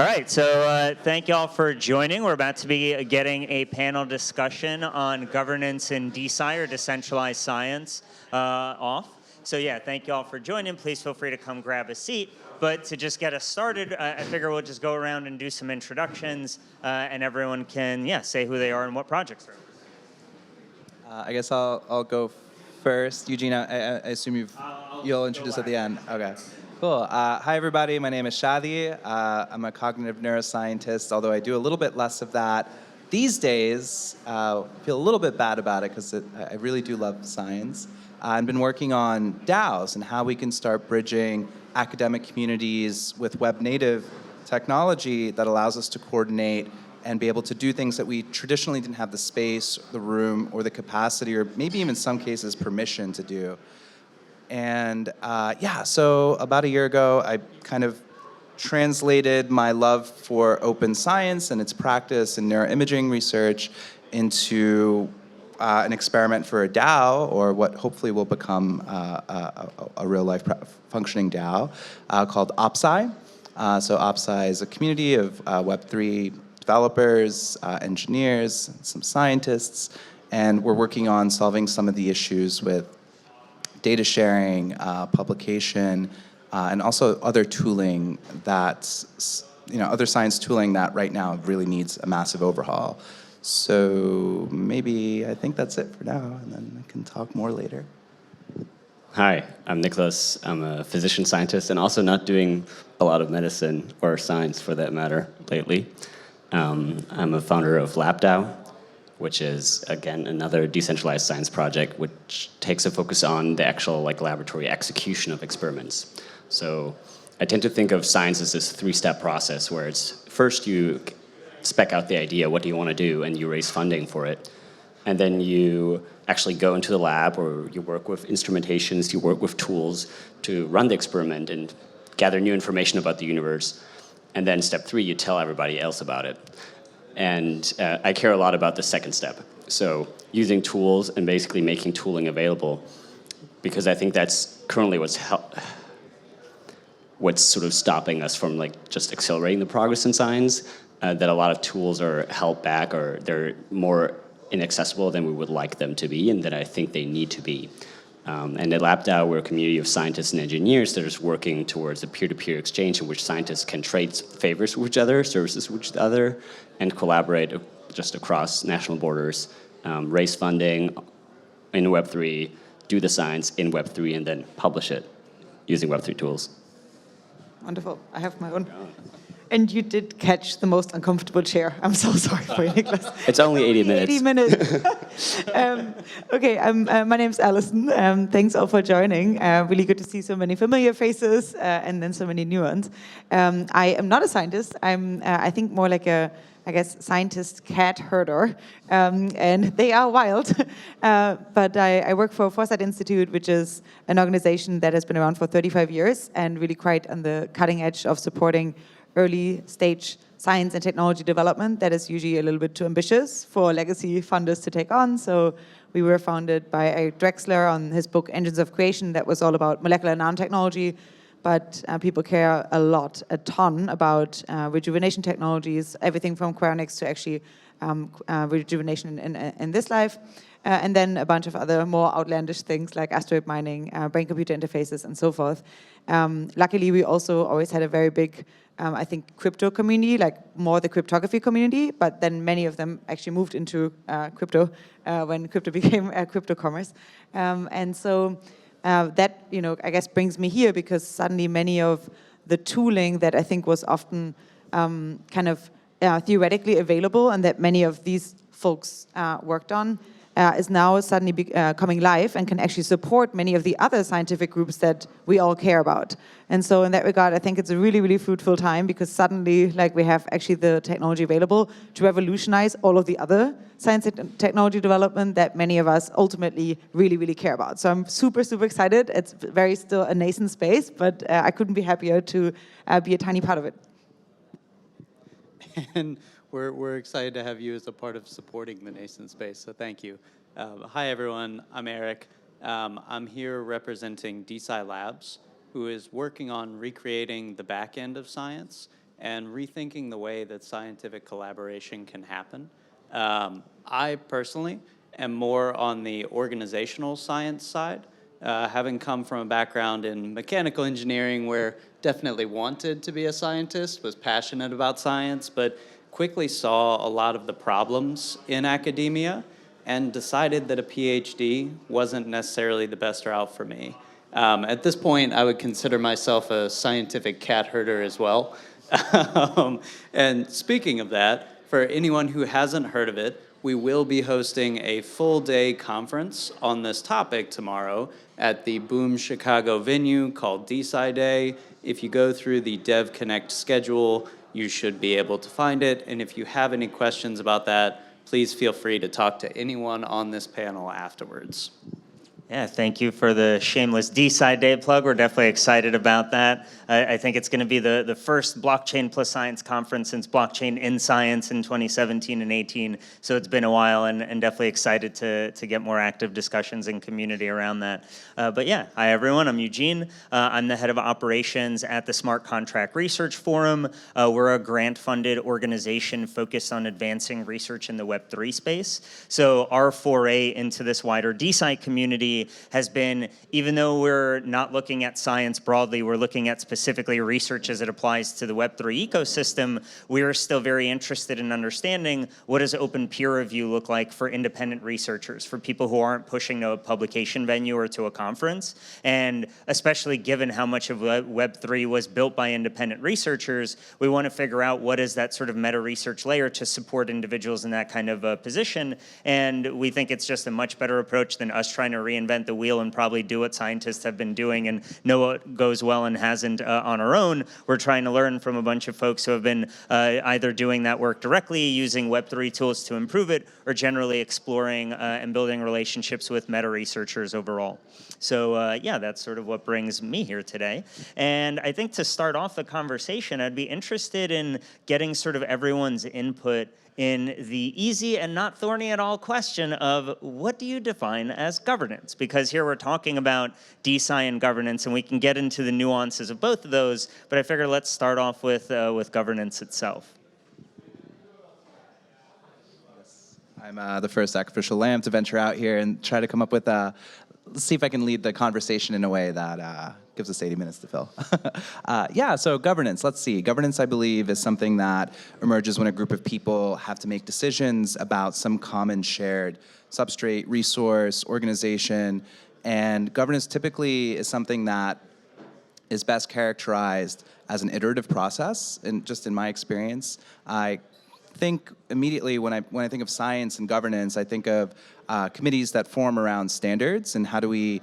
All right, so thank you all for joining. We're about to be getting a panel discussion on governance in DeSci, or decentralized science, off. So yeah, thank you all for joining. Please feel free to come grab a seat. But to just get us started, I figure we'll just go around and do some introductions, and everyone can, say who they are and what projects they're in. I guess I'll go first. Eugene, I assume you'll introduce at the end. Okay. Cool. Hi, everybody. My name is Shady. I'm a cognitive neuroscientist, although I do a little bit less of that these days. I feel a little bit bad about it because I really do love science. I've been working on DAOs and how we can start bridging academic communities with web-native technology that allows us to coordinate and be able to do things that we traditionally didn't have the space, the room, or the capacity, or maybe even in some cases permission to do. And so about a year ago, I kind of translated my love for open science and its practice and neuroimaging research into an experiment for a DAO, or what hopefully will become a real-life functioning DAO, called OpSci. So OpSci is a community of Web3 developers, engineers, some scientists, and we're working on solving some of the issues with data sharing, publication, and also other tooling other science tooling that right now really needs a massive overhaul. So maybe I think that's it for now, and then I can talk more later. Hi, I'm Niklas. I'm a physician scientist and also not doing a lot of medicine or science for that matter lately. I'm a founder of LabDAO, which is, again, another decentralized science project which takes a focus on the actual laboratory execution of experiments. So I tend to think of science as this three-step process where it's first you spec out the idea, what do you want to do, and you raise funding for it. And then you actually go into the lab, or you work with instrumentations, you work with tools to run the experiment and gather new information about the universe. And then step 3, you tell everybody else about it. And I care a lot about the second step. So using tools and basically making tooling available, because I think that's currently what's sort of stopping us from just accelerating the progress in science, that a lot of tools are held back, or they're more inaccessible than we would like them to be, and that I think they need to be. And at LabDAO, we're a community of scientists and engineers that is working towards a peer-to-peer exchange in which scientists can trade favors with each other, services with each other, and collaborate just across national borders, raise funding in Web3, do the science in Web3, and then publish it using Web3 tools. Wonderful. I have my own. And you did catch the most uncomfortable chair. I'm so sorry for you, Niklas. It's only 80 minutes. 80 minutes. Okay, my name's Allison. Thanks all for joining. Really good to see so many familiar faces and then so many new ones. I am not a scientist. I'm, I think, more like a, scientist cat herder. And they are wild. But I work for Foresight Institute, which is an organization that has been around for 35 years and really quite on the cutting edge of supporting early stage science and technology development that is usually a little bit too ambitious for legacy funders to take on. So we were founded by Erik Drexler on his book Engines of Creation that was all about molecular nanotechnology, but people care a ton about rejuvenation technologies, everything from cryonics to actually rejuvenation in this life. And then a bunch of other more outlandish things like asteroid mining, brain-computer interfaces, and so forth. Luckily, we also always had a very big, crypto community, more the cryptography community, but then many of them actually moved into crypto when crypto became crypto commerce. And so that, brings me here because suddenly many of the tooling that I think was often theoretically available and that many of these folks worked on is now suddenly coming live and can actually support many of the other scientific groups that we all care about. And so in that regard, I think it's a really, really fruitful time because suddenly we have actually the technology available to revolutionize all of the other science and technology development that many of us ultimately really, really care about. So I'm super, super excited. It's very still a nascent space, but I couldn't be happier to be a tiny part of it. And we're excited to have you as a part of supporting the nascent space, so thank you. Hi, everyone. I'm Erik. I'm here representing DeSci Labs, who is working on recreating the back end of science and rethinking the way that scientific collaboration can happen. I personally am more on the organizational science side, having come from a background in mechanical engineering where definitely wanted to be a scientist, was passionate about science, but quickly saw a lot of the problems in academia and decided that a PhD wasn't necessarily the best route for me. At this point, I would consider myself a scientific cat herder as well. And speaking of that, for anyone who hasn't heard of it, we will be hosting a full-day conference on this topic tomorrow at the Boom Chicago venue called DeSci Day. If you go through the Dev Connect schedule, you should be able to find it. And if you have any questions about that, please feel free to talk to anyone on this panel afterwards. Yeah, thank you for the shameless DeSci Day plug. We're definitely excited about that. I think it's going to be the first Blockchain plus Science conference since Blockchain in Science in 2017 and 18. So it's been a while, and definitely excited to get more active discussions and community around that. But yeah, hi everyone, I'm Eugene. I'm the head of operations at the Smart Contract Research Forum. We're a grant-funded organization focused on advancing research in the Web3 space. So our foray into this wider DeSci community has been, even though we're not looking at science broadly, we're looking at specifically research as it applies to the Web3 ecosystem, we are still very interested in understanding what does open peer review look like for independent researchers, for people who aren't pushing to a publication venue or to a conference. And especially given how much of Web3 was built by independent researchers, we want to figure out what is that sort of meta research layer to support individuals in that kind of position. And we think it's just a much better approach than us trying to reinvent the wheel and probably do what scientists have been doing and know what goes well and hasn't on our own. We're trying to learn from a bunch of folks who have been either doing that work directly, using Web3 tools to improve it, or generally exploring and building relationships with meta researchers overall. So yeah, that's sort of what brings me here today. And I think to start off the conversation, I'd be interested in getting sort of everyone's input in the easy and not thorny at all question of what do you define as governance? Because here we're talking about DeSci and governance, and we can get into the nuances of both of those, but I figure let's start off with governance itself. I'm the first sacrificial lamb to venture out here and try to come up with let's see if I can lead the conversation in a way that gives us 80 minutes to fill. Yeah, so governance, let's see. Governance, I believe, is something that emerges when a group of people have to make decisions about some common shared substrate, resource, organization, and governance typically is something that is best characterized as an iterative process, and just in my experience. I think immediately when I think of science and governance, I think of committees that form around standards and how do we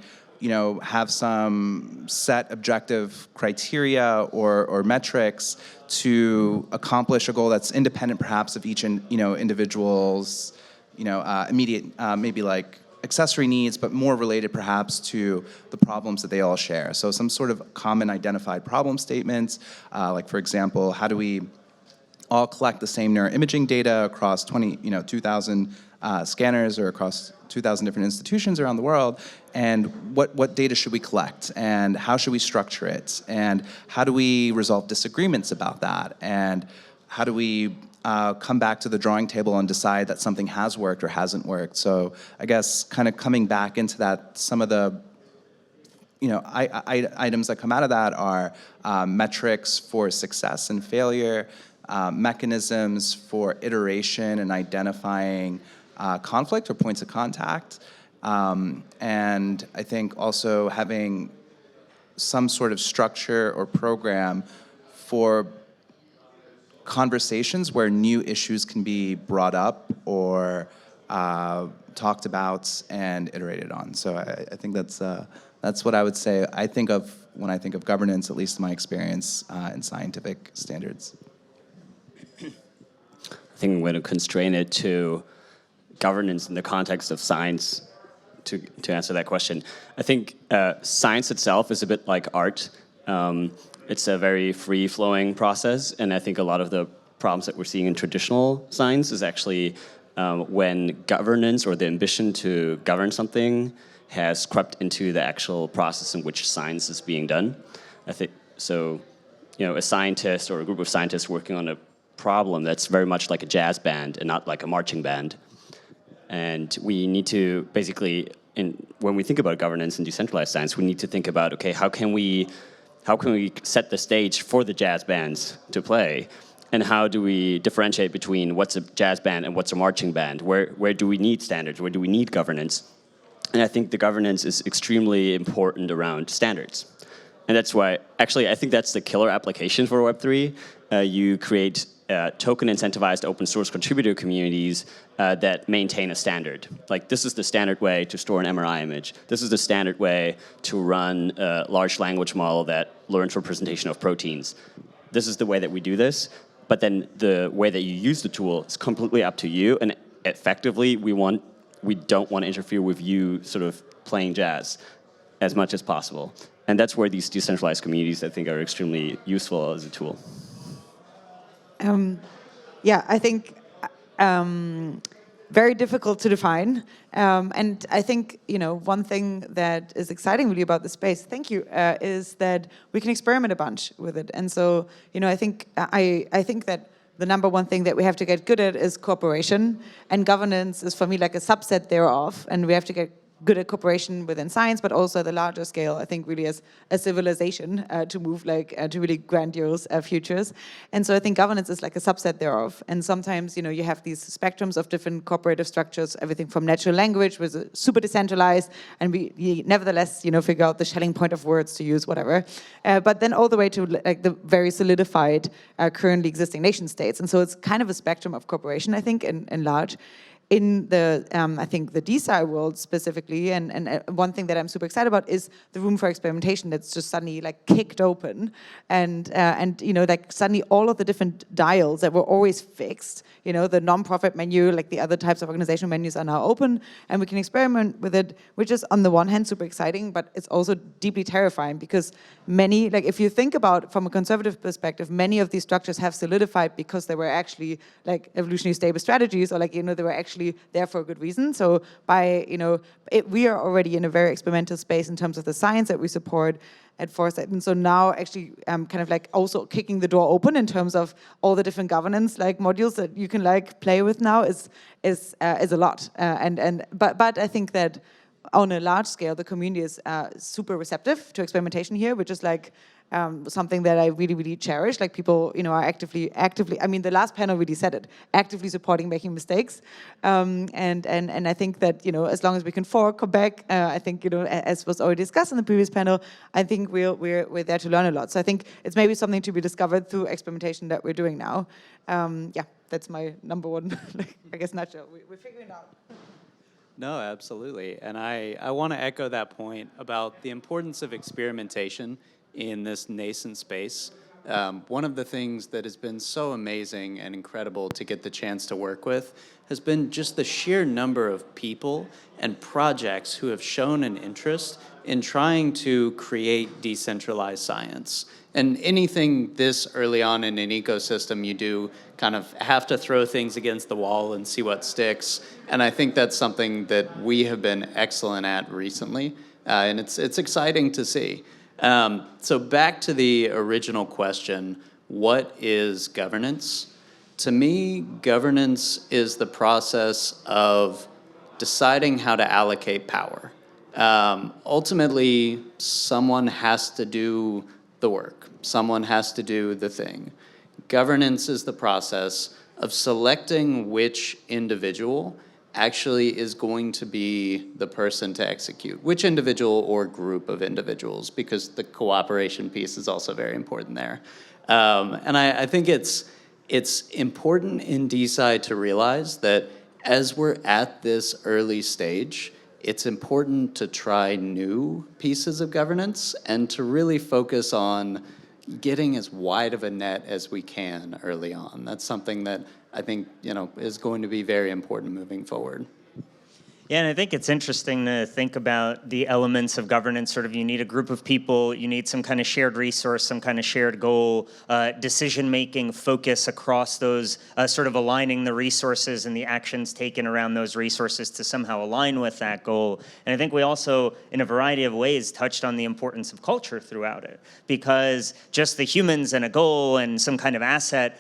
have some set objective criteria or metrics to accomplish a goal that's independent perhaps of each individual's immediate maybe like accessory needs, but more related perhaps to the problems that they all share. So some sort of common identified problem statements, like for example, how do we all collect the same neuroimaging data across 2,000 scanners or across 2,000 different institutions around the world, and what data should we collect, and how should we structure it, and how do we resolve disagreements about that, and how do we come back to the drawing table and decide that something has worked or hasn't worked. So I guess kind of coming back into that, some of the items that come out of that are metrics for success and failure, mechanisms for iteration and identifying conflict or points of contact, and I think also having some sort of structure or program for conversations where new issues can be brought up or talked about and iterated on. So I think that's what I would say I think of when I think of governance, at least in my experience in scientific standards. I think I'm going to constrain it to governance in the context of science to answer that question. I think science itself is a bit like art. It's a very free-flowing process, and I think a lot of the problems that we're seeing in traditional science is actually when governance or the ambition to govern something has crept into the actual process in which science is being done. I think so. a scientist or a group of scientists working on a problem that's very much like a jazz band and not like a marching band. And we need to basically, when we think about governance and decentralized science, we need to think about, okay, how can we set the stage for the jazz bands to play? And how do we differentiate between what's a jazz band and what's a marching band? Where do we need standards? Where do we need governance? And I think the governance is extremely important around standards. And that's why, actually, I think that's the killer application for Web3. You create token incentivized open source contributor communities that maintain a standard. Like, this is the standard way to store an MRI image. This is the standard way to run a large language model that learns representation of proteins. This is the way that we do this. But then the way that you use the tool is completely up to you. And effectively, we don't want to interfere with you sort of playing jazz as much as possible. And that's where these decentralized communities, I think, are extremely useful as a tool. Yeah, I think very difficult to define. And I think, one thing that is exciting really about the space, thank you, is that we can experiment a bunch with it. And so, I think that the number one thing that we have to get good at is cooperation. And governance is, for me, like a subset thereof. And we have to get good at cooperation within science, but also at the larger scale, I think really as a civilization to move to really grandiose futures. And so I think governance is like a subset thereof. And sometimes, you have these spectrums of different cooperative structures, everything from natural language, which is super decentralized, and we nevertheless, figure out the Schelling point of words to use, whatever. But then all the way to like the very solidified, currently existing nation states. And so it's kind of a spectrum of cooperation, I think, in large. In the, I think, the DeSci world specifically, and one thing that I'm super excited about is the room for experimentation that's just suddenly like kicked open, and like suddenly all of the different dials that were always fixed, the non-profit menu, like the other types of organizational menus are now open, and we can experiment with it, which is on the one hand super exciting, but it's also deeply terrifying because many, like if you think about from a conservative perspective, many of these structures have solidified because they were actually like evolutionary stable strategies, or like, they were actually there for a good reason. So by, we are already in a very experimental space in terms of the science that we support at Foresight. And so now actually kind of like also kicking the door open in terms of all the different governance like modules that you can like play with now is a lot. But I think that on a large scale, the community is super receptive to experimentation here, which is like something that I really, really cherish. Like people, are actively, I mean, the last panel really said it, actively supporting making mistakes. And I think that, as long as we can come back, I think, as was already discussed in the previous panel, I think we're there to learn a lot. So I think it's maybe something to be discovered through experimentation that we're doing now. Yeah, that's my number one, I guess, nutshell. We're figuring it out. No, absolutely. And I want to echo that point about the importance of experimentation in this nascent space. One of the things that has been so amazing and incredible to get the chance to work with has been just the sheer number of people and projects who have shown an interest in trying to create decentralized science. And anything this early on in an ecosystem, you do kind of have to throw things against the wall and see what sticks. And I think that's something that we have been excellent at recently. And it's exciting to see. So back to the original question, what is governance? To me, governance is the process of deciding how to allocate power. Ultimately, someone has to do the work. Someone has to do the thing. Governance is the process of selecting which individual actually is going to be the person to execute, which individual or group of individuals, because the cooperation piece is also very important there. And I think it's important in DeSci to realize that as we're at this early stage, it's important to try new pieces of governance and to really focus on getting as wide of a net as we can early on. That's something that I think, is going to be very important moving forward. Yeah, and I think it's interesting to think about the elements of governance. Sort of, you need a group of people, you need some kind of shared resource, some kind of shared goal, decision-making focus across those, sort of aligning the resources and the actions taken around those resources to somehow align with that goal. And I think we also, in a variety of ways, touched on the importance of culture throughout it, because just the humans and a goal and some kind of asset,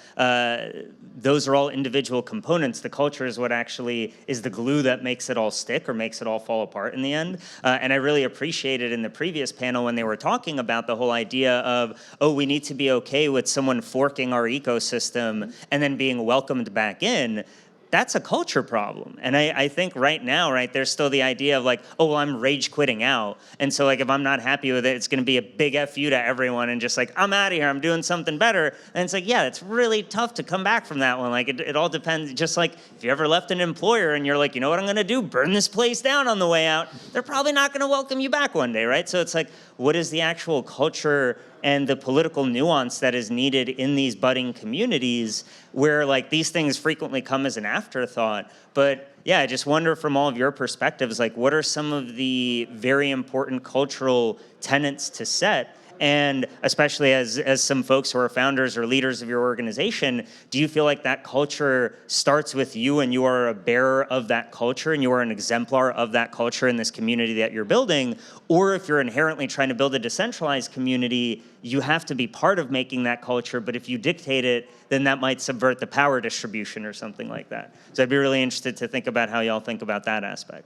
those are all individual components. The culture is what actually is the glue that makes it all stick or makes it all fall apart in the end. And I really appreciated in the previous panel when they were talking about the whole idea of, oh, we need to be okay with someone forking our ecosystem and then being welcomed back in. That's a culture problem. And I think right now, right, there's still the idea of like, oh, well, I'm rage quitting out. And so like, if I'm not happy with it, it's going to be a big F you to everyone and just like, I'm out of here, I'm doing something better. And it's like, yeah, it's really tough to come back from that one. Like it all depends. Just like if you ever left an employer and you're like, you know what I'm going to do? Burn this place down on the way out. They're probably not going to welcome you back one day, right? So it's like, what is the actual culture and the political nuance that is needed in these budding communities where like these things frequently come as an afterthought. But yeah, I just wonder from all of your perspectives, like what are some of the very important cultural tenets to set? And especially as some folks who are founders or leaders of your organization, do you feel like that culture starts with you and you are a bearer of that culture and you are an exemplar of that culture in this community that you're building? Or if you're inherently trying to build a decentralized community, you have to be part of making that culture, but if you dictate it, then that might subvert the power distribution or something like that. So I'd be really interested to think about how y'all think about that aspect.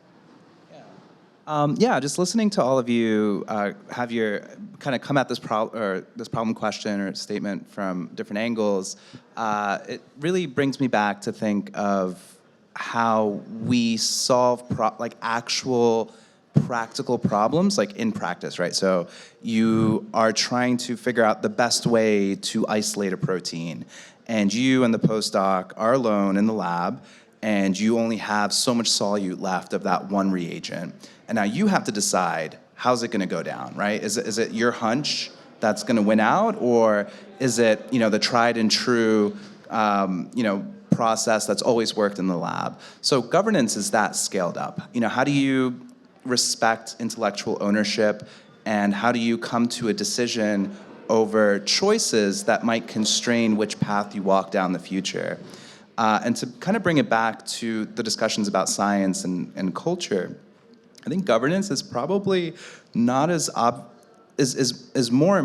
Yeah, just listening to all of you have your kind of come at this problem question or statement from different angles, it really brings me back to think of how we solve actual practical problems, like in practice, right? So you are trying to figure out the best way to isolate a protein, and you and the postdoc are alone in the lab, and you only have so much solute left of that one reagent. And now you have to decide, how's it going to go down, right? Is it your hunch that's going to win out, or is it the tried and true process that's always worked in the lab? So governance is that scaled up. How do you respect intellectual ownership, and how do you come to a decision over choices that might constrain which path you walk down the future? And to kind of bring it back to the discussions about science and culture, I think governance is probably not is more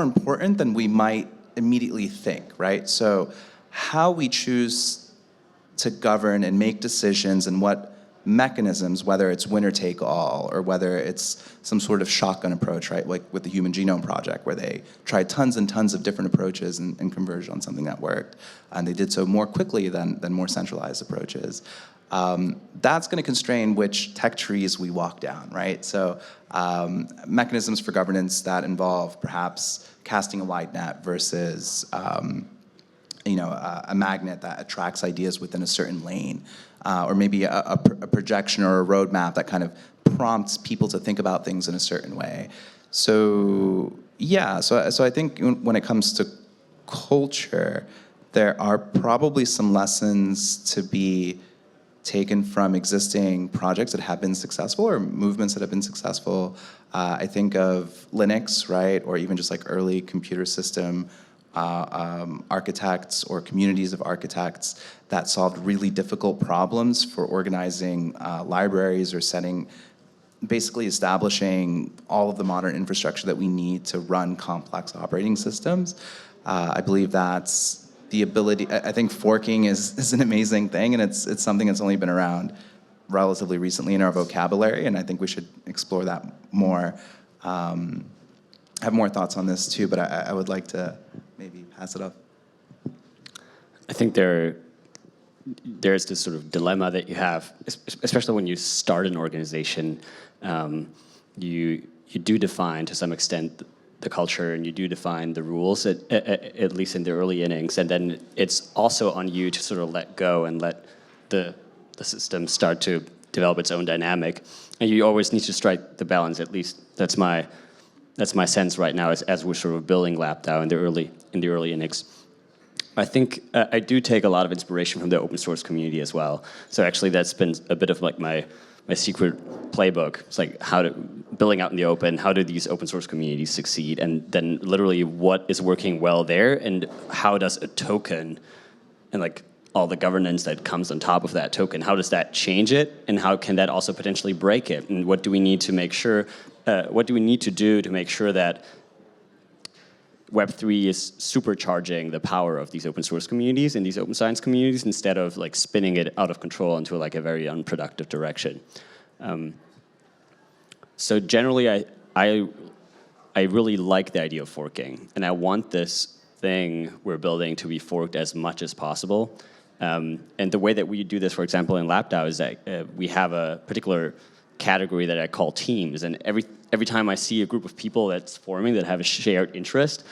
important than we might immediately think, right? So how we choose to govern and make decisions and what mechanisms, whether it's winner take all or whether it's some sort of shotgun approach, right? Like with the Human Genome Project, where they tried tons and tons of different approaches and converged on something that worked. And they did so more quickly than more centralized approaches. That's going to constrain which tech trees we walk down, right? So mechanisms for governance that involve perhaps casting a wide net versus a magnet that attracts ideas within a certain lane, or maybe a projection or a roadmap that kind of prompts people to think about things in a certain way. So yeah, so I think when it comes to culture, there are probably some lessons to be taken from existing projects that have been successful or movements that have been successful. I think of Linux, right, or even just like early computer system architects or communities of architects that solved really difficult problems for organizing libraries or basically establishing all of the modern infrastructure that we need to run complex operating systems. I believe that's the ability. I think forking is an amazing thing, and it's something that's only been around relatively recently in our vocabulary, and I think we should explore that more. I have more thoughts on this too, but I would like to maybe pass it up. I think there's this sort of dilemma that you have, especially when you start an organization. You do define to some extent the culture, and you do define the rules at least in the early innings, and then it's also on you to sort of let go and let the system start to develop its own dynamic, and you always need to strike the balance. At least that's my sense right now as we're sort of building LabDAO in the early innings. I think I do take a lot of inspiration from the open source community as well. So actually that's been a bit of like my secret playbook. It's like building out in the open, how do these open source communities succeed? And then literally what is working well there, and how does a token and like all the governance that comes on top of that token, how does that change it? And how can that also potentially break it? And what do we need to make sure, what do we need to do to make sure that Web3 is supercharging the power of these open source communities and these open science communities instead of like spinning it out of control into like a very unproductive direction. So generally, I really like the idea of forking, and I want this thing we're building to be forked as much as possible. And the way that we do this, for example, in LabDAO is that we have a particular category that I call teams, and every time I see a group of people that's forming that have a shared interest,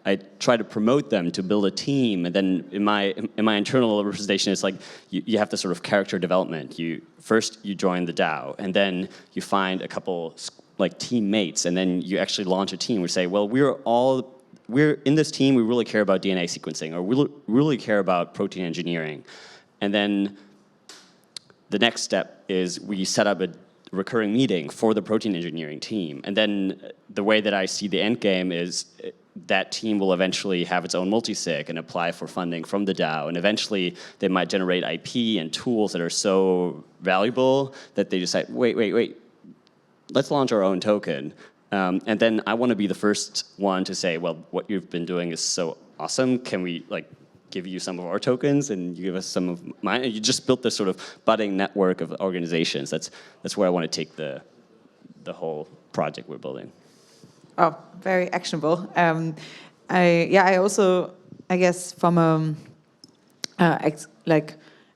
I try to promote them to build a team. And then in my internal representation, it's like you have this sort of character development. First you join the DAO, and then you find a couple like teammates, and then you actually launch a team. We say, well, we're in this team. We really care about DNA sequencing, or we really care about protein engineering, and then the next step is we set up a recurring meeting for the protein engineering team. And then the way that I see the end game is that team will eventually have its own multisig and apply for funding from the DAO. And eventually they might generate IP and tools that are so valuable that they decide, wait, let's launch our own token. And then I want to be the first one to say, well, what you've been doing is so awesome. Can we like give you some of our tokens and you give us some of mine? And you just built this sort of budding network of organizations. That's where I want to take the whole project we're building. Oh, very actionable. I also, I guess, from a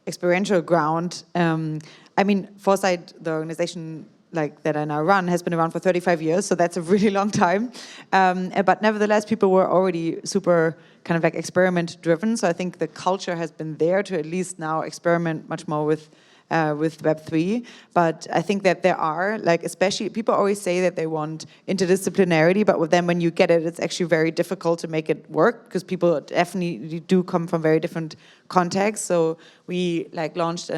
experiential ground. I mean, Foresight, the organization like that I now run, has been around for 35 years, so that's a really long time. But nevertheless, people were already super kind of like experiment driven. So I think the culture has been there to at least now experiment much more with Web3. But I think that there are, like, especially, people always say that they want interdisciplinarity, but then when you get it, it's actually very difficult to make it work, because people definitely do come from very different contexts. So we launched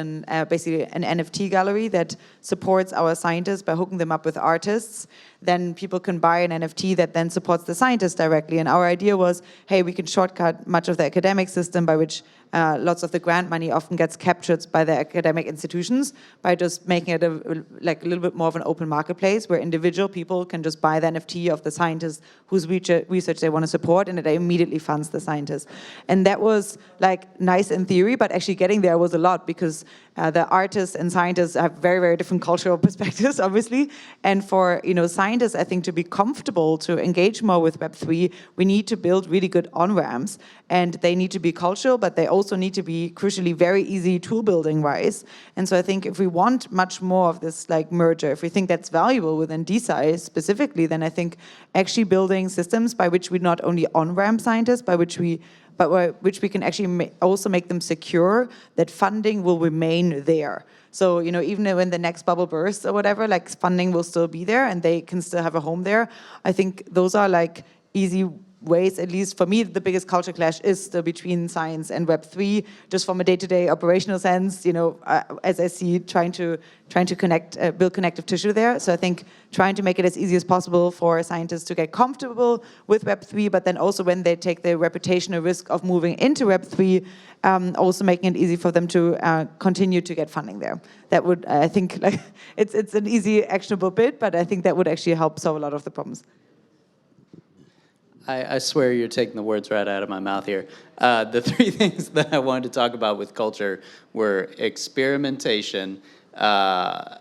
basically an NFT gallery that supports our scientists by hooking them up with artists. Then people can buy an NFT that then supports the scientists directly. And our idea was, hey, we can shortcut much of the academic system by which lots of the grant money often gets captured by the academic institutions, by just making it a little bit more of an open marketplace where individual people can just buy the NFT of the scientists whose research they want to support, and it immediately funds the scientists. And that was nice in theory, but actually getting there was a lot, because the artists and scientists have very, very different cultural perspectives, obviously. And for scientists, I think, to be comfortable to engage more with Web3, we need to build really good on-ramps. And they need to be cultural, but they also need to be, crucially, very easy tool building wise. And so I think if we want much more of this merger, if we think that's valuable within DeSci specifically, then I think actually building systems by which we not only on-ramp scientists, but which we can actually also make them secure that funding will remain there. So, even when the next bubble bursts or whatever, funding will still be there and they can still have a home there. I think those are easy ways. At least for me, the biggest culture clash is still between science and Web3, just from a day-to-day operational sense, as I see trying to connect, build connective tissue there. So I think trying to make it as easy as possible for scientists to get comfortable with Web3, but then also when they take the reputational risk of moving into Web3, also making it easy for them to continue to get funding there. That would, I think, it's an easy, actionable bit, but I think that would actually help solve a lot of the problems. I swear you're taking the words right out of my mouth here. The three things that I wanted to talk about with culture were experimentation, a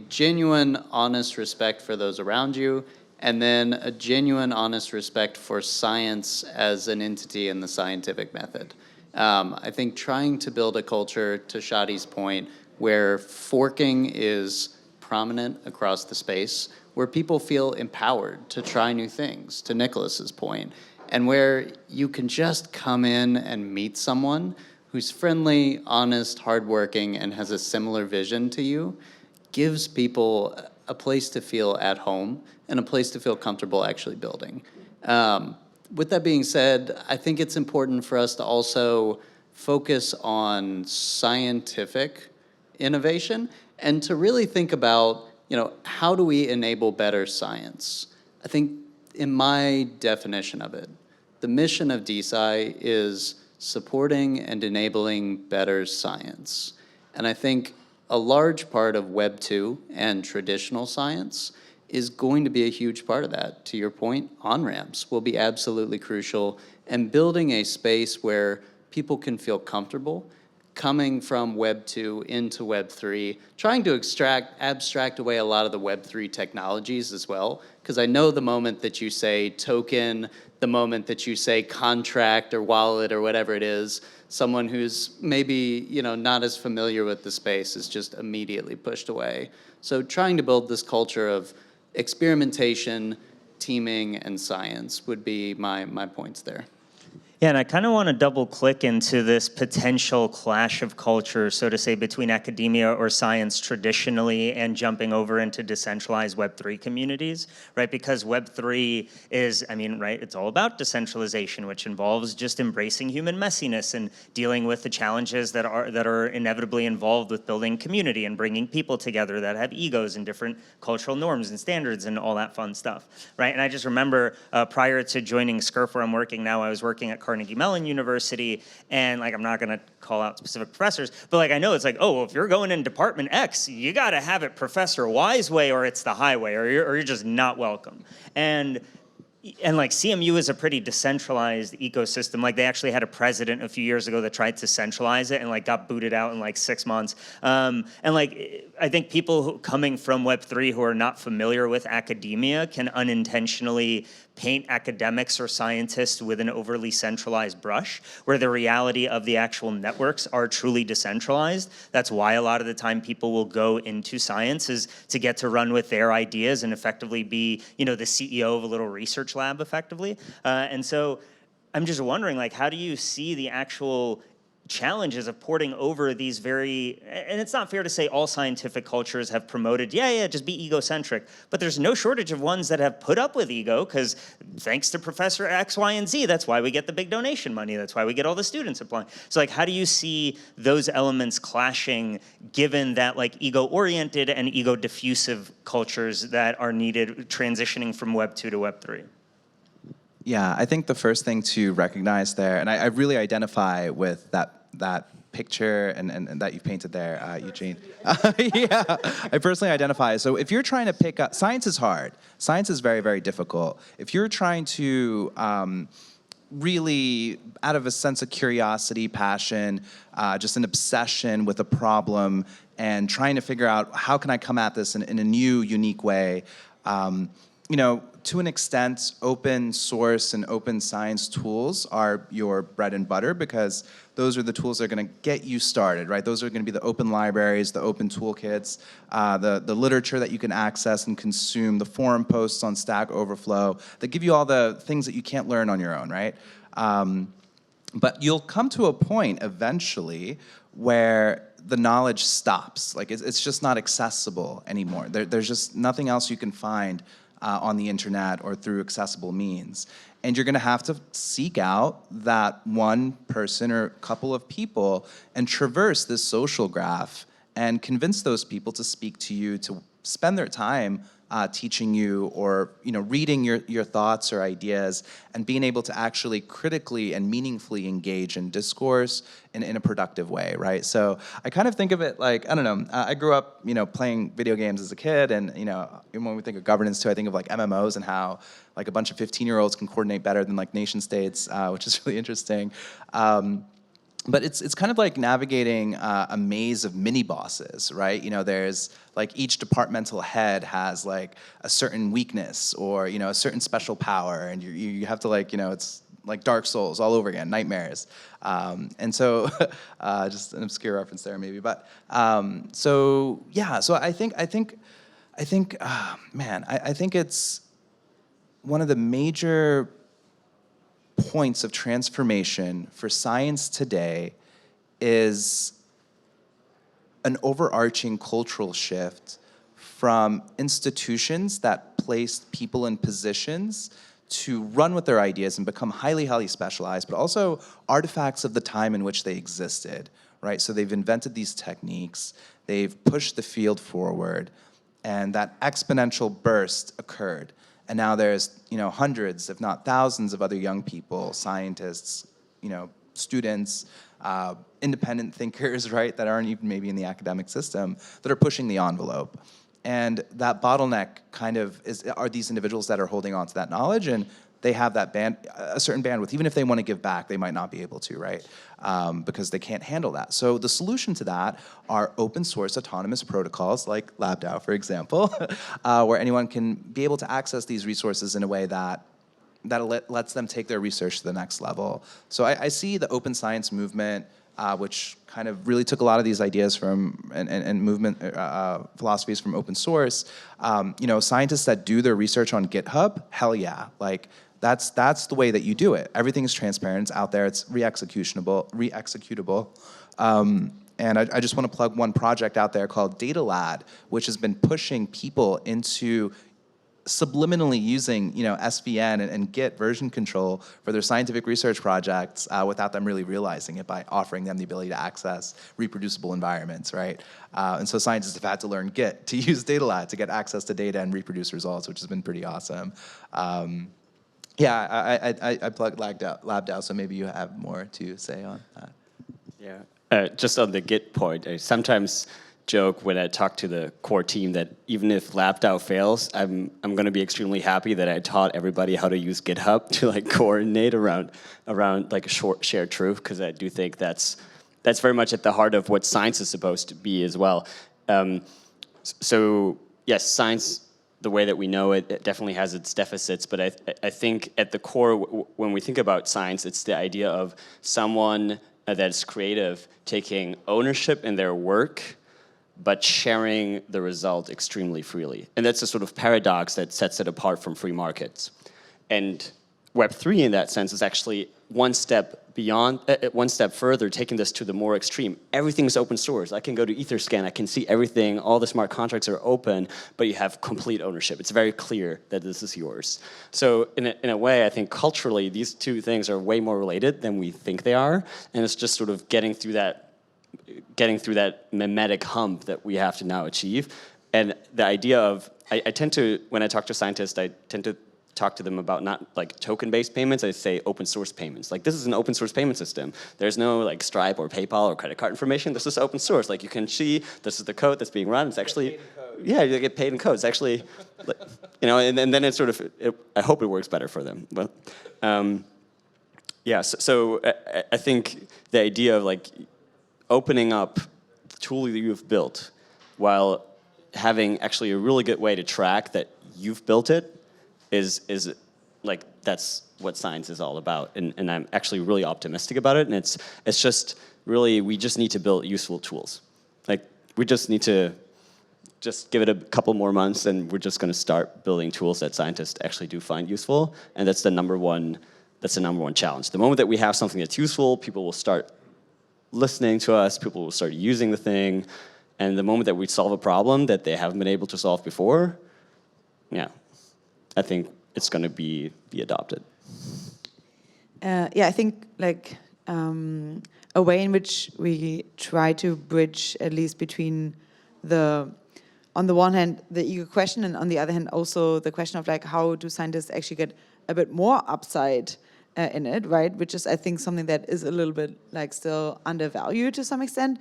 genuine, honest respect for those around you, and then a genuine, honest respect for science as an entity in the scientific method. I think trying to build a culture, to Shady's point, where forking is prominent across the space, where people feel empowered to try new things, to Niklas's point, and where you can just come in and meet someone who's friendly, honest, hardworking, and has a similar vision to you, gives people a place to feel at home and a place to feel comfortable actually building. with that being said, I think it's important for us to also focus on scientific innovation and to really think about, how do we enable better science? I think in my definition of it, the mission of DeSci is supporting and enabling better science. And I think a large part of Web 2 and traditional science is going to be a huge part of that. To your point, on-ramps will be absolutely crucial, and building a space where people can feel comfortable coming from Web 2 into Web 3, trying to abstract away a lot of the Web 3 technologies as well, because I know the moment that you say token, the moment that you say contract or wallet or whatever it is, someone who's maybe not as familiar with the space is just immediately pushed away. So trying to build this culture of experimentation, teaming, and science would be my points there. Yeah, and I kind of want to double click into this potential clash of culture, so to say, between academia or science traditionally and jumping over into decentralized Web3 communities, right? Because Web3 is, right, it's all about decentralization, which involves just embracing human messiness and dealing with the challenges that are inevitably involved with building community and bringing people together that have egos and different cultural norms and standards and all that fun stuff, right? And I just remember prior to joining SCURF, where I'm working now, I was working at Carnegie Mellon University, and I'm not gonna call out specific professors, but I know it's oh, if you're going in Department X, you gotta have it Professor Y's way or it's the highway, or you're just not welcome. And CMU is a pretty decentralized ecosystem. They actually had a president a few years ago that tried to centralize it and got booted out in 6 months. I think people coming from Web3 who are not familiar with academia can unintentionally paint academics or scientists with an overly centralized brush, where the reality of the actual networks are truly decentralized. That's why a lot of the time people will go into science, is to get to run with their ideas and effectively be, the CEO of a little research lab effectively. And so I'm just wondering, how do you see the actual challenges of porting over these and it's not fair to say all scientific cultures have promoted, just be egocentric, but there's no shortage of ones that have put up with ego, because thanks to Professor X, Y, and Z, that's why we get the big donation money, that's why we get all the students applying. So how do you see those elements clashing, given that ego-oriented and ego-diffusive cultures that are needed transitioning from Web 2 to Web 3? Yeah, I think the first thing to recognize there, and I really identify with that picture and that you've painted there, Eugene. Yeah, I personally identify. So if you're trying to pick up, science is hard. Science is very, very difficult. If you're trying to really, out of a sense of curiosity, passion, just an obsession with a problem, and trying to figure out how can I come at this in a new, unique way, to an extent, open source and open science tools are your bread and butter, because those are the tools that are going to get you started, right? Those are going to be the open libraries, the open toolkits, the literature that you can access and consume, the forum posts on Stack Overflow that give you all the things that you can't learn on your own, right? But you'll come to a point eventually where the knowledge stops. It's just not accessible anymore. There's just nothing else you can find on the internet or through accessible means. And you're gonna have to seek out that one person or couple of people and traverse this social graph and convince those people to speak to you, to spend their time teaching you, or reading your thoughts or ideas, and being able to actually critically and meaningfully engage in discourse in a productive way, right? So I kind of think of it I don't know, I grew up playing video games as a kid, and when we think of governance too, I think of MMOs and how a bunch of 15-year-olds can coordinate better than nation states, which is really interesting. But it's kind of like navigating a maze of mini bosses, right? There's each departmental head has a certain weakness or a certain special power, and you have to it's like Dark Souls all over again, nightmares. And so just an obscure reference there maybe, but so yeah. So I think it's one of the major points of transformation for science today is an overarching cultural shift from institutions that placed people in positions to run with their ideas and become highly, highly specialized, but also artifacts of the time in which they existed, right? So they've invented these techniques, they've pushed the field forward, and that exponential burst occurred. And now there's, hundreds, if not thousands of other young people, scientists, students, independent thinkers, right, that aren't even maybe in the academic system, that are pushing the envelope. And that bottleneck kind of are these individuals that are holding on to that knowledge, and they have that a certain bandwidth. Even if they want to give back, they might not be able to, right? Because they can't handle that. So the solution to that are open source autonomous protocols like LabDAO, for example, where anyone can be able to access these resources in a way that lets them take their research to the next level. So I see the open science movement, which kind of really took a lot of these ideas from and movement philosophies from open source. Scientists that do their research on GitHub, hell yeah, like that's the way that you do it. Everything is transparent, it's out there, it's re-executable. And I just want to plug one project out there called DataLad, which has been pushing people into subliminally using SVN and Git version control for their scientific research projects without them really realizing it, by offering them the ability to access reproducible environments, right? And so scientists have had to learn Git to use DataLad to get access to data and reproduce results, which has been pretty awesome. I plugged LabDAO, so maybe you have more to say on that. Yeah, just on the Git point, I sometimes joke when I talk to the core team that even if LabDAO fails, I'm going to be extremely happy that I taught everybody how to use GitHub to coordinate around like a shared truth, because I do think that's very much at the heart of what science is supposed to be as well. So yes, science, the way that we know it, it definitely has its deficits, but I think at the core, when we think about science, it's the idea of someone that's creative taking ownership in their work, but sharing the result extremely freely. And that's a sort of paradox that sets it apart from free markets. And Web3 in that sense is actually one step beyond, one step further, taking this to the more extreme. Everything's open source. I can go to Etherscan, I can see everything, all the smart contracts are open, but you have complete ownership. It's very clear that this is yours. So in a way, I think culturally, these two things are way more related than we think they are, and it's just sort of getting through that mimetic hump that we have to now achieve. And the idea of, I tend to, when I talk to scientists, I tend to talk to them about not token-based payments, I say open source payments. This is an open source payment system. There's no Stripe or PayPal or credit card information. This is open source. You can see this is the code that's being run. It's actually, yeah, you get paid in code. It's actually, and then it's sort of, I hope it works better for them. But yeah, so I think the idea of opening up the tool that you've built while having actually a really good way to track that you've built it is that's what science is all about. And I'm actually really optimistic about it. And it's just really, we just need to build useful tools. We just need to just give it a couple more months, and we're just going to start building tools that scientists actually do find useful. And that's the number one challenge. The moment that we have something that's useful, people will start listening to us, people will start using the thing, and the moment that we solve a problem that they haven't been able to solve before, yeah, I think it's going to be adopted. I think a way in which we try to bridge, at least between on the one hand, the ego question, and on the other hand, also the question of how do scientists actually get a bit more upside in it, right? Which is, I think, something that is a little bit still undervalued to some extent.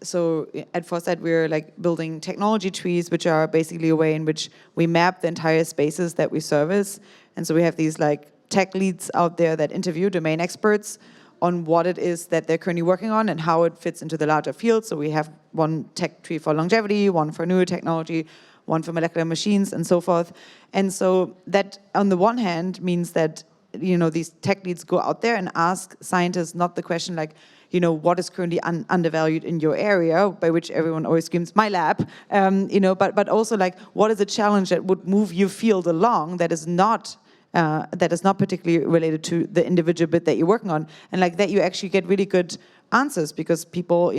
So at Foresight, we're building technology trees, which are basically a way in which we map the entire spaces that we service. And so we have these tech leads out there that interview domain experts on what it is that they're currently working on and how it fits into the larger field. So we have one tech tree for longevity, one for neurotechnology, one for molecular machines, and so forth. And so that, on the one hand, means that these tech leads go out there and ask scientists not the question what is currently undervalued in your area, by which everyone always screams, my lab, but also what is a challenge that would move your field along that is not particularly related to the individual bit that you're working on, and that you actually get really good answers, because people,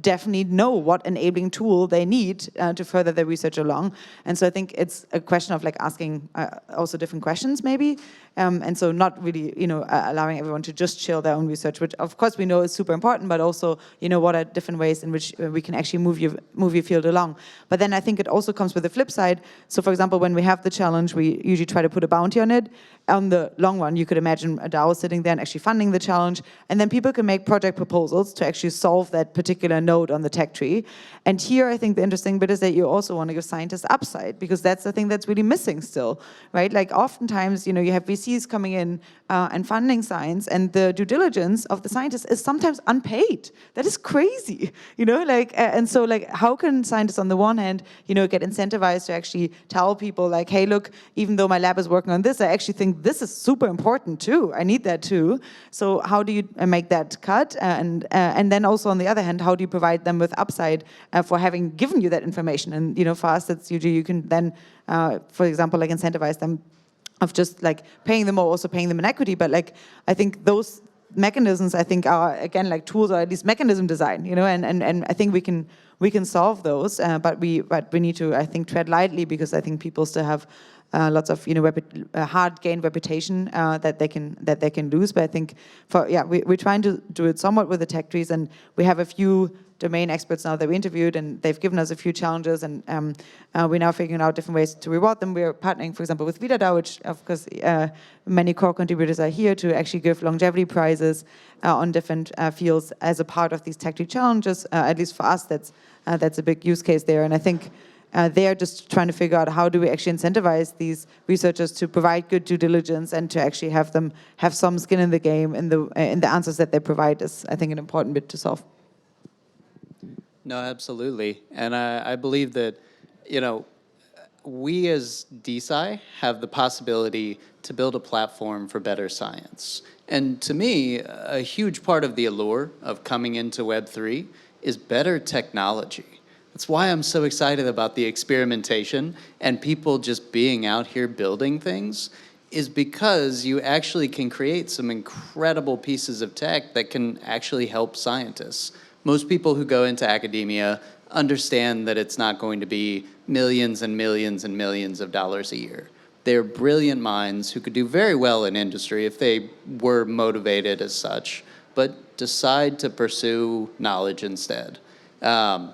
definitely know what enabling tool they need to further their research along. And so I think it's a question of like asking also different questions maybe. And so not really, allowing everyone to just chill their own research, which of course we know is super important, but also, what are different ways in which we can actually move your field along. But then I think it also comes with the flip side. So for example, when we have the challenge, we usually try to put a bounty on it. On the long run, you could imagine a DAO sitting there and actually funding the challenge, and then people can make project proposals to actually solve that particular node on the tech tree. And here, I think the interesting bit is that you also want to give scientists upside, because that's the thing that's really missing still, right? Like oftentimes, you have VCs coming in and funding science, and the due diligence of the scientists is sometimes unpaid. That is crazy, and so like, how can scientists on the one hand, get incentivized to actually tell people like, hey, look, even though my lab is working on this, I actually think this is super important too. I need that too. So how do you make that cut? And then also on the other hand, how do you provide them with upside for having given you that information? And for us, that's usually you can then, for example, like incentivize them of just like paying them or also paying them in equity. But like I think those mechanisms are again like tools, or at least mechanism design, and I think we can solve those, but we need to, I think, tread lightly, because I think people still have lots of hard-gained reputation that they can lose. But I think we're trying to do it somewhat with the tech trees, and we have a few domain experts now that we interviewed, and they've given us a few challenges, and we're now figuring out different ways to reward them. We're partnering, for example, with LabDAO, which of course many core contributors are here to actually give longevity prizes on different fields as a part of these tech tree challenges. At least for us, that's a big use case there, and I think. They're just trying to figure out how do we actually incentivize these researchers to provide good due diligence and to actually have them have some skin in the game in the answers that they provide is, I think, an important bit to solve. No, absolutely. And I believe that, we as DeSci have the possibility to build a platform for better science. And to me, a huge part of the allure of coming into Web3 is better technology. That's why I'm so excited about the experimentation and people just being out here building things, is because you actually can create some incredible pieces of tech that can actually help scientists. Most people who go into academia understand that it's not going to be millions and millions and millions of dollars a year. They're brilliant minds who could do very well in industry if they were motivated as such, but decide to pursue knowledge instead.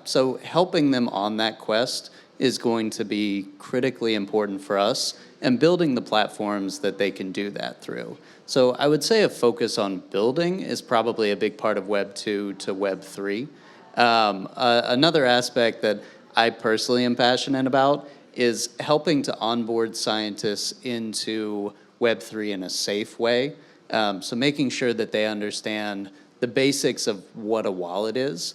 So helping them on that quest is going to be critically important for us, and building the platforms that they can do that through. So I would say a focus on building is probably a big part of Web 2 to Web 3. Another aspect that I personally am passionate about is helping to onboard scientists into Web 3 in a safe way. So making sure that they understand the basics of what a wallet is,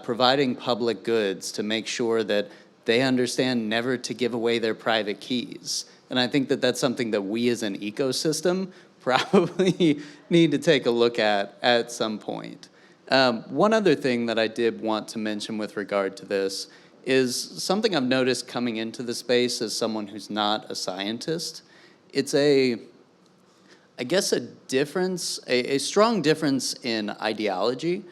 providing public goods to make sure that they understand never to give away their private keys. And I think that that's something that we as an ecosystem probably need to take a look at some point. One other thing that I did want to mention with regard to this is something I've noticed coming into the space as someone who's not a scientist. It's I guess a strong difference in ideology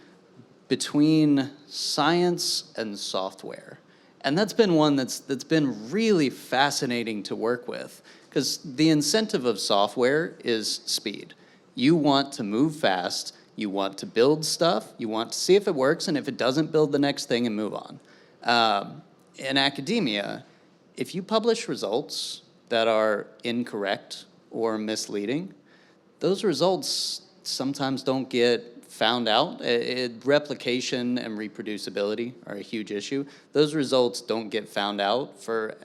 between science and software. And that's been one that's been really fascinating to work with, because the incentive of software is speed. You want to move fast, you want to build stuff, you want to see if it works, and if it doesn't, build the next thing and move on. In academia, if you publish results that are incorrect or misleading, those results sometimes don't get found out. Replication and reproducibility are a huge issue. Those results don't get found out for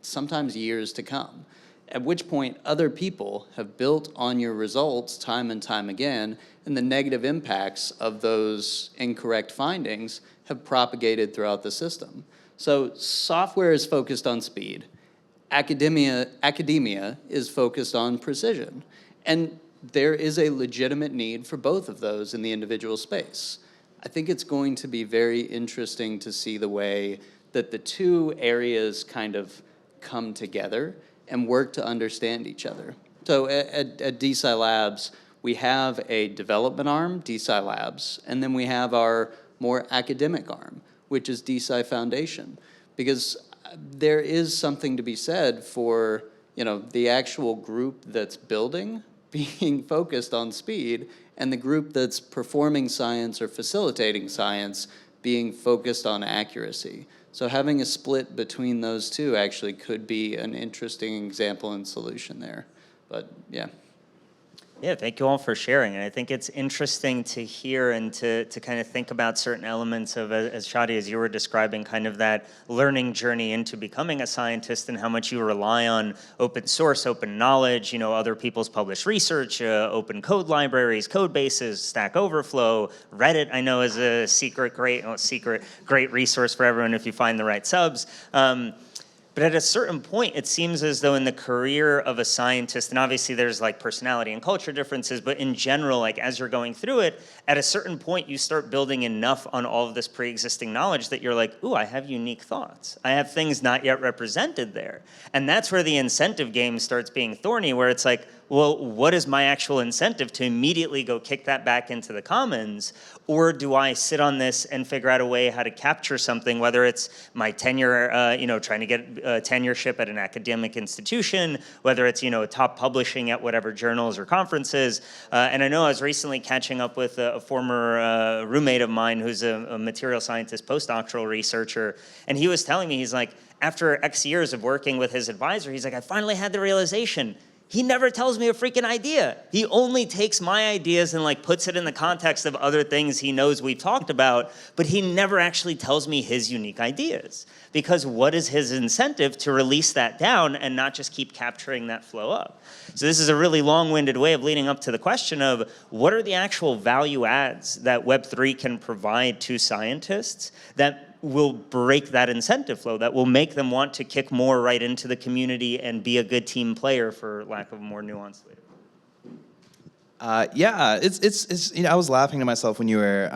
sometimes years to come, at which point other people have built on your results time and time again, and the negative impacts of those incorrect findings have propagated throughout the system. So software is focused on speed. Academia is focused on precision. And there is a legitimate need for both of those in the individual space. I think it's going to be very interesting to see the way that the two areas kind of come together and work to understand each other. So at DeSci Labs, we have a development arm, DeSci Labs, and then we have our more academic arm, which is DeSci Foundation. Because there is something to be said for, the actual group that's building being focused on speed, and the group that's performing science or facilitating science being focused on accuracy. So having a split between those two actually could be an interesting example and solution there. But yeah. Yeah, thank you all for sharing. And I think it's interesting to hear and to kind of think about certain elements of, as Shady, as you were describing, kind of that learning journey into becoming a scientist and how much you rely on open source, open knowledge, other people's published research, open code libraries, code bases, Stack Overflow, Reddit, I know is a great resource for everyone if you find the right subs. But at a certain point, it seems as though in the career of a scientist, and obviously there's like personality and culture differences, but in general, like as you're going through it, at a certain point, you start building enough on all of this pre-existing knowledge that you're like, ooh, I have unique thoughts. I have things not yet represented there. And that's where the incentive game starts being thorny, where it's like, well, what is my actual incentive to immediately go kick that back into the commons? Or do I sit on this and figure out a way how to capture something, whether it's my tenure, trying to get a tenureship at an academic institution, whether it's, top publishing at whatever journals or conferences. And I know I was recently catching up with a former roommate of mine who's a material scientist, postdoctoral researcher, and he was telling me, he's like, after X years of working with his advisor, he's like, I finally had the realization, he never tells me a freaking idea. He only takes my ideas and like puts it in the context of other things he knows we've talked about, but he never actually tells me his unique ideas. Because what is his incentive to release that down and not just keep capturing that flow up? So this is a really long-winded way of leading up to the question of what are the actual value adds that Web3 can provide to scientists that will break that incentive flow, that will make them want to kick more right into the community and be a good team player, for lack of a more nuanced way. Yeah, it's I was laughing to myself when you were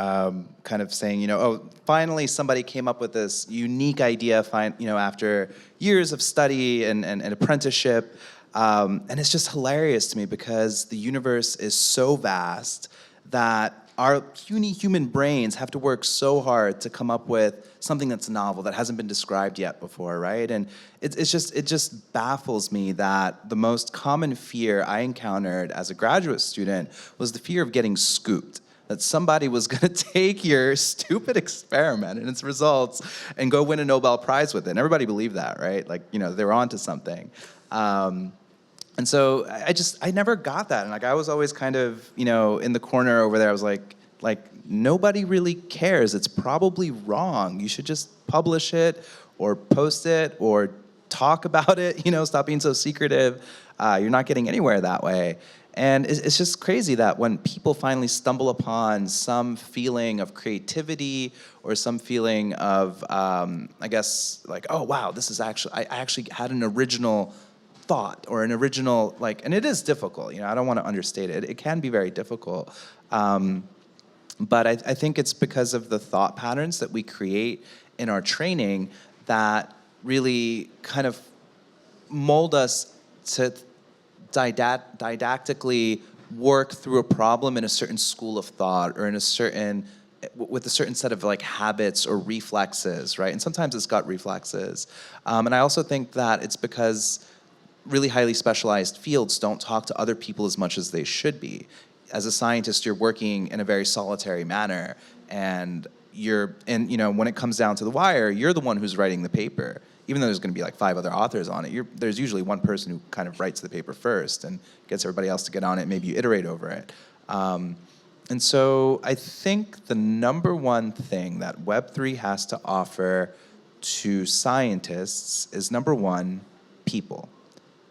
kind of saying, oh, finally somebody came up with this unique idea, after years of study and apprenticeship, and it's just hilarious to me because the universe is so vast that our puny human brains have to work so hard to come up with something that's novel, that hasn't been described yet before, right? And it just baffles me that the most common fear I encountered as a graduate student was the fear of getting scooped, that somebody was gonna take your stupid experiment and its results and go win a Nobel Prize with it. And everybody believed that, right? Like, they were onto something. And so I never got that. And like, I was always kind of, in the corner over there, I was like, nobody really cares. It's probably wrong. You should just publish it or post it or talk about it, stop being so secretive. You're not getting anywhere that way. And it's just crazy that when people finally stumble upon some feeling of creativity or some feeling of, I guess, like, oh, wow, I actually had an original thought or an original, and it is difficult, I don't want to understate it. It can be very difficult. But I think it's because of the thought patterns that we create in our training that really kind of mold us to didactically work through a problem in a certain school of thought or with a certain set of habits or reflexes, right? And sometimes it's gut reflexes. And I also think that it's because really highly specialized fields don't talk to other people as much as they should be. As a scientist, you're working in a very solitary manner, and when it comes down to the wire, you're the one who's writing the paper. Even though there's going to be 5 other authors on it, there's usually one person who kind of writes the paper first and gets everybody else to get on it. Maybe you iterate over it. And so I think the number one thing that Web3 has to offer to scientists is, number one, people.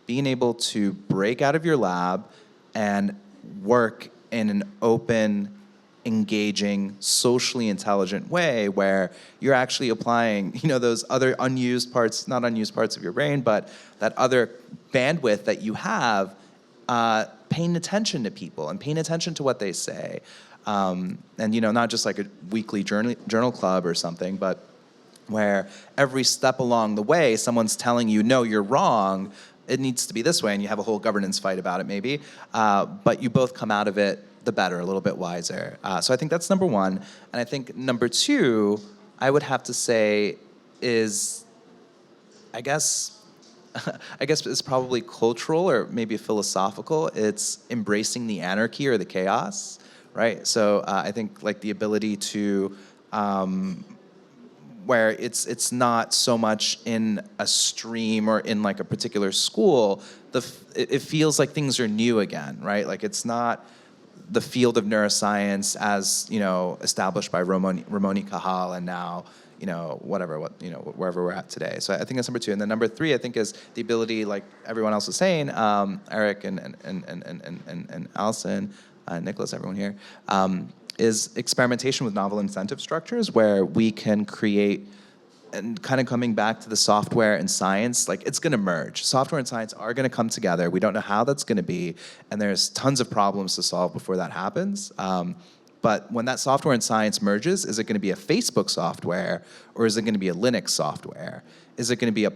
Being able to break out of your lab and work in an open, engaging, socially intelligent way where you're actually applying, those other not unused parts of your brain, but that other bandwidth that you have, paying attention to people and paying attention to what they say. And, not just like a weekly journal club or something, but where every step along the way, someone's telling you, no, you're wrong, it needs to be this way, and you have a whole governance fight about it maybe, but you both come out of it the better, a little bit wiser. So I think that's number one. And I think number two, I would have to say is, I guess it's probably cultural or maybe philosophical. It's embracing the anarchy or the chaos, right? So I think like the ability to, where it's not so much in a stream or in like a particular school, it feels like things are new again, right? Like it's not the field of neuroscience as, established by Ramon Cajal and now, wherever we're at today. So I think that's number two. And then number three, I think, is the ability, like everyone else was saying, Erik and Allison, Niklas, everyone here, is experimentation with novel incentive structures where we can create, and kind of coming back to the software and science, like it's going to merge. Software and science are going to come together. We don't know how that's going to be, and there's tons of problems to solve before that happens. But when that software and science merges, is it going to be a Facebook software or is it going to be a Linux software? Is it going to be a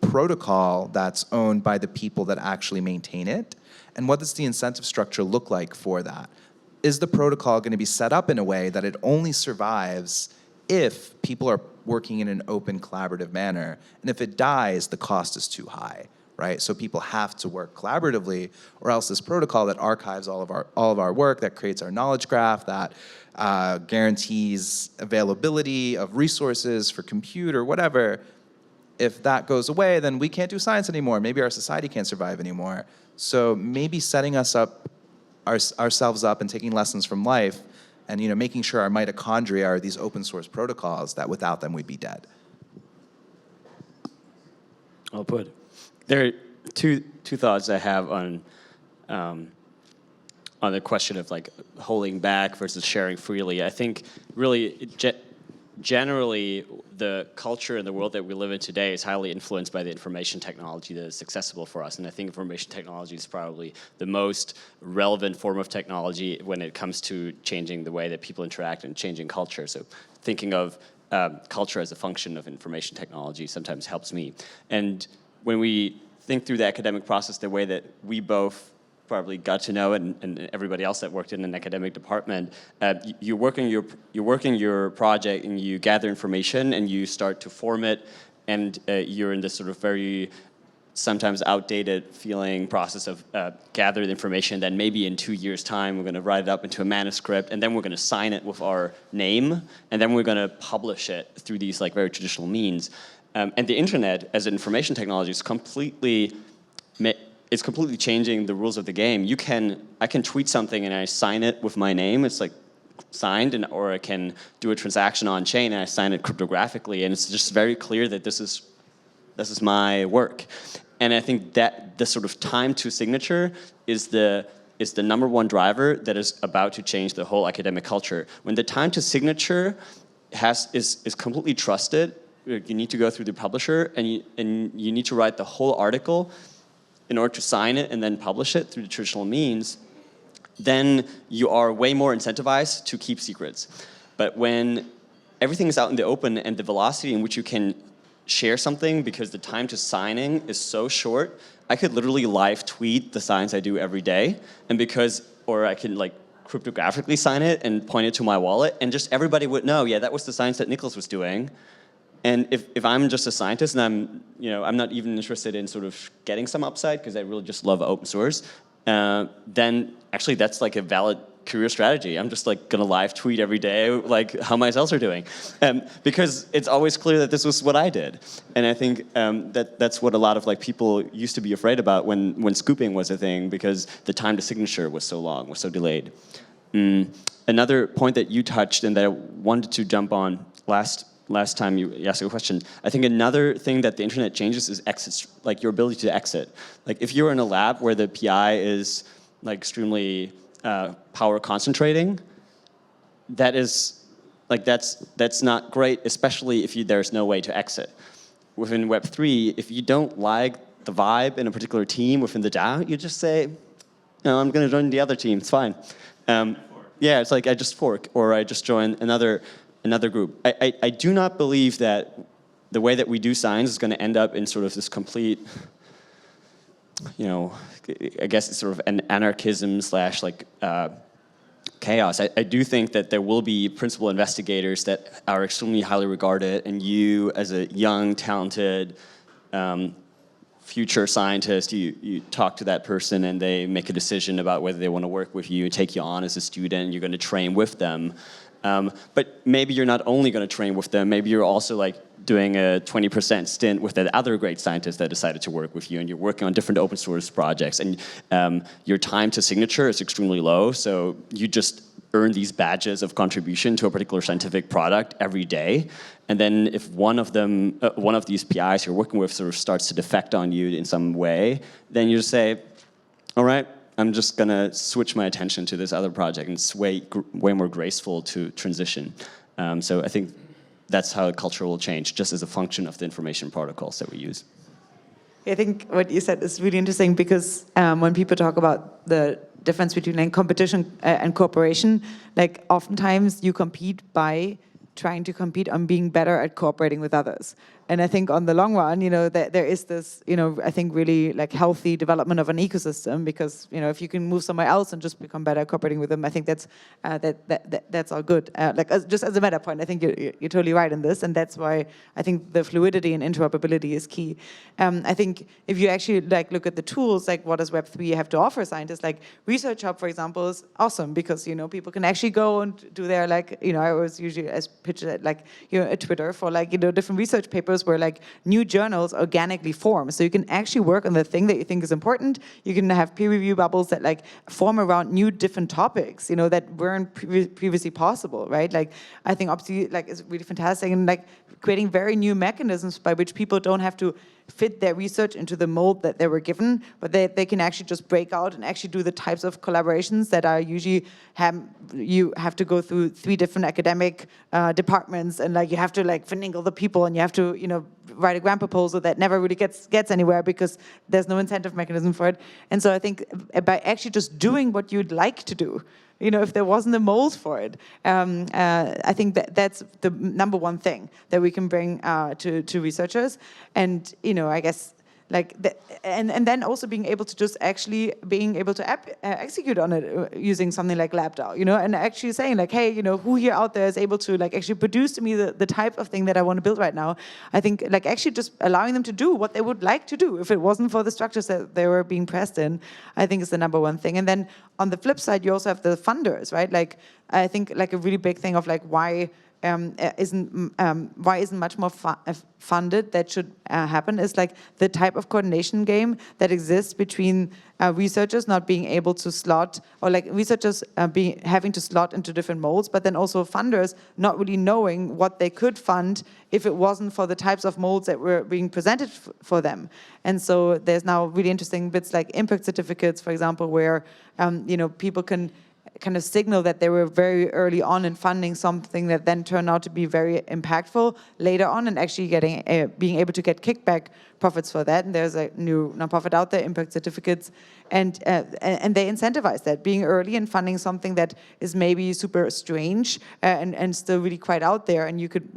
protocol that's owned by the people that actually maintain it? And what does the incentive structure look like for that? Is the protocol going to be set up in a way that it only survives if people are working in an open, collaborative manner? And if it dies, the cost is too high, right? So people have to work collaboratively, or else this protocol that archives all of our work, that creates our knowledge graph, that guarantees availability of resources for compute or whatever, if that goes away, then we can't do science anymore. Maybe our society can't survive anymore. So maybe setting ourselves up and taking lessons from life, and making sure our mitochondria are these open source protocols that without them we'd be dead. Well put. There are two thoughts I have on the question of like holding back versus sharing freely. I think really generally the culture and the world that we live in today is highly influenced by the information technology that is accessible for us. And I think information technology is probably the most relevant form of technology when it comes to changing the way that people interact and changing culture. So thinking of culture as a function of information technology sometimes helps me. And when we think through the academic process the way that we both probably got to know and everybody else that worked in an academic department, you work in your project and you gather information and you start to form it, and you're in this sort of very sometimes outdated feeling process of gathered information. Then maybe in 2 years' time we're going to write it up into a manuscript, and then we're going to sign it with our name, and then we're going to publish it through these like very traditional means. And the internet as an information technology is completely changing the rules of the game. I can tweet something and I sign it with my name. It's like signed, or I can do a transaction on chain and I sign it cryptographically, and it's just very clear that this is my work. And I think that the sort of time to signature is the number one driver that is about to change the whole academic culture. When the time to signature is completely trusted, you need to go through the publisher and you need to write the whole article in order to sign it and then publish it through the traditional means, then you are way more incentivized to keep secrets. But when everything is out in the open and the velocity in which you can share something, because the time to signing is so short, I could literally live tweet the science I do every day, or I can like cryptographically sign it and point it to my wallet, and just everybody would know, yeah, that was the science that Niklas was doing. And if I'm just a scientist and I'm not even interested in sort of getting some upside because I really just love open source, then actually that's like a valid career strategy. I'm just like gonna live tweet every day like how my cells are doing, because it's always clear that this was what I did. And I think that's what a lot of like people used to be afraid about when scooping was a thing, because the time to signature was so long, was so delayed. Another point that you touched and that I wanted to jump on last time you asked a question, I think another thing that the internet changes is exits, like your ability to exit. Like if you're in a lab where the PI is like extremely power concentrating, that's not great, especially if there's no way to exit. Within Web3, if you don't like the vibe in a particular team within the DAO, you just say, no, I'm going to join the other team, it's fine. Yeah, it's like I just fork, or I just join another group. I do not believe that the way that we do science is going to end up in sort of this complete I guess it's sort of an anarchism slash like chaos. I do think that there will be principal investigators that are extremely highly regarded, and you, as a young, talented future scientist, you talk to that person and they make a decision about whether they want to work with you, take you on as a student, you're going to train with them. But maybe you're not only going to train with them, maybe you're also like doing a 20% stint with that other great scientist that decided to work with you, and you're working on different open source projects, and your time to signature is extremely low, so you just earn these badges of contribution to a particular scientific product every day. And then if one of these PIs you're working with sort of starts to defect on you in some way, then you just say, all right, I'm just going to switch my attention to this other project, and it's way more graceful to transition. So I think that's how the culture will change, just as a function of the information protocols that we use. I think what you said is really interesting, because when people talk about the difference between like, competition and cooperation, like oftentimes you compete by trying to compete on being better at cooperating with others. And I think on the long run, that there is this, I think really like healthy development of an ecosystem, because, if you can move somewhere else and just become better at cooperating with them, I think that's all good. Just as a meta point, I think you're totally right in this, and that's why I think the fluidity and interoperability is key. I think if you actually like look at the tools, like what does Web3 have to offer scientists, like Research Hub, for example, is awesome, because, people can actually go and do their I always usually pitch it like, a Twitter for like, different research papers where like new journals organically form. So you can actually work on the thing that you think is important. You can have peer review bubbles that like form around new different topics, that weren't previously possible, right? Like I think OpSci like is really fantastic, and like creating very new mechanisms by which people don't have to fit their research into the mold that they were given, but they can actually just break out and actually do the types of collaborations that are usually you have to go through 3 different academic departments, and like you have to like finagle the people, and you have to write a grant proposal that never really gets anywhere because there's no incentive mechanism for it. And so I think by actually just doing what you'd like to do, if there wasn't a mold for it, I think that's the number one thing that we can bring to researchers. And, I guess, and then also being able to just actually being able to execute on it using something like LabDAO, and actually saying like, hey, who here out there is able to like actually produce to me the type of thing that I want to build right now. I think like actually just allowing them to do what they would like to do if it wasn't for the structures that they were being pressed in, I think is the number one thing. And then on the flip side, you also have the funders, right? Like I think like a really big thing of like why isn't much more funded that should happen is like the type of coordination game that exists between researchers not being able to slot, or like researchers having to slot into different molds, but then also funders not really knowing what they could fund if it wasn't for the types of molds that were being presented for them. And so there's now really interesting bits like impact certificates, for example, where people can kind of signal that they were very early on in funding something that then turned out to be very impactful later on, and actually being able to get kickback profits for that. And there's a new nonprofit out there, Impact Certificates, and they incentivize that, being early and funding something that is maybe super strange and still really quite out there. And you could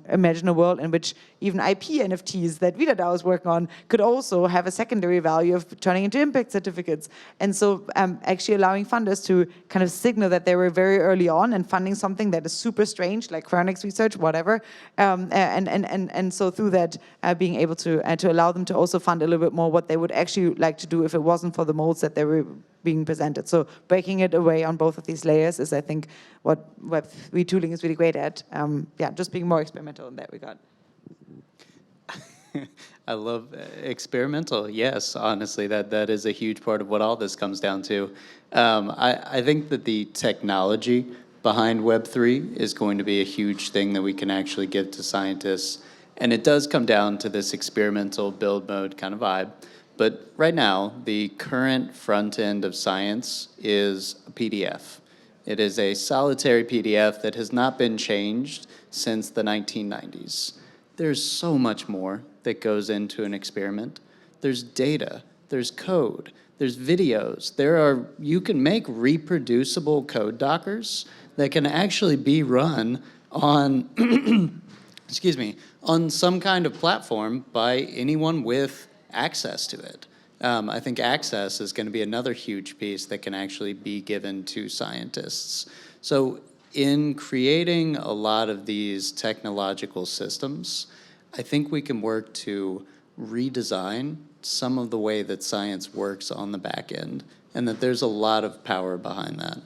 imagine a world in which even IP NFTs that DAO is working on could also have a secondary value of turning into impact certificates. And so actually allowing funders to kind of signal that they were very early on and funding something that is super strange, like cryonics research, whatever. And so through that, being able to allow them to also fund a little bit more what they would actually like to do if it wasn't for the molds that they were being presented. So breaking it away on both of these layers is, I think, what Web3 tooling is really great at. Just being more experimental in that regard. I love experimental. Yes, honestly, that is a huge part of what all this comes down to. I think that the technology behind Web3 is going to be a huge thing that we can actually give to scientists. And it does come down to this experimental build mode kind of vibe. But right now, the current front end of science is a PDF. It is a solitary PDF that has not been changed since the 1990s. There's so much more that goes into an experiment. There's data, there's code, there's videos. You can make reproducible code dockers that can actually be run on, excuse me, on some kind of platform by anyone with access to it. I think access is going to be another huge piece that can actually be given to scientists. So in creating a lot of these technological systems, I think we can work to redesign some of the way that science works on the back end, and that there's a lot of power behind that.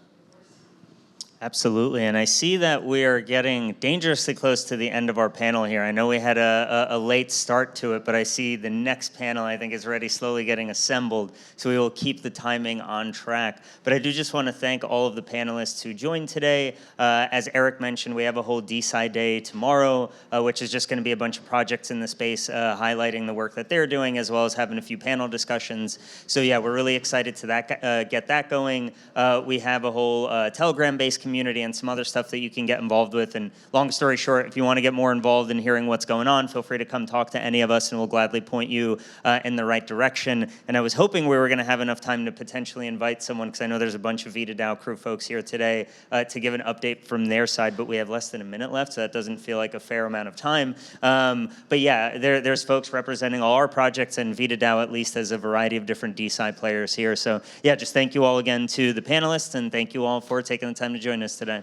Absolutely, and I see that we are getting dangerously close to the end of our panel here. I know we had a late start to it, but I see the next panel, I think, is already slowly getting assembled, so we will keep the timing on track. But I do just want to thank all of the panelists who joined today. As Erik mentioned, we have a whole DeSci day tomorrow, which is just going to be a bunch of projects in the space highlighting the work that they're doing, as well as having a few panel discussions. So yeah, we're really excited to get that going. We have a whole Telegram-based community and some other stuff that you can get involved with. And long story short, if you want to get more involved in hearing what's going on, feel free to come talk to any of us and we'll gladly point you in the right direction. And I was hoping we were going to have enough time to potentially invite someone, because I know there's a bunch of DAO crew folks here today to give an update from their side, but we have less than a minute left, so that doesn't feel like a fair amount of time. But yeah, there's folks representing all our projects, and DAO at least has a variety of different DeSci players here. So yeah, just thank you all again to the panelists, and thank you all for taking the time to join us today.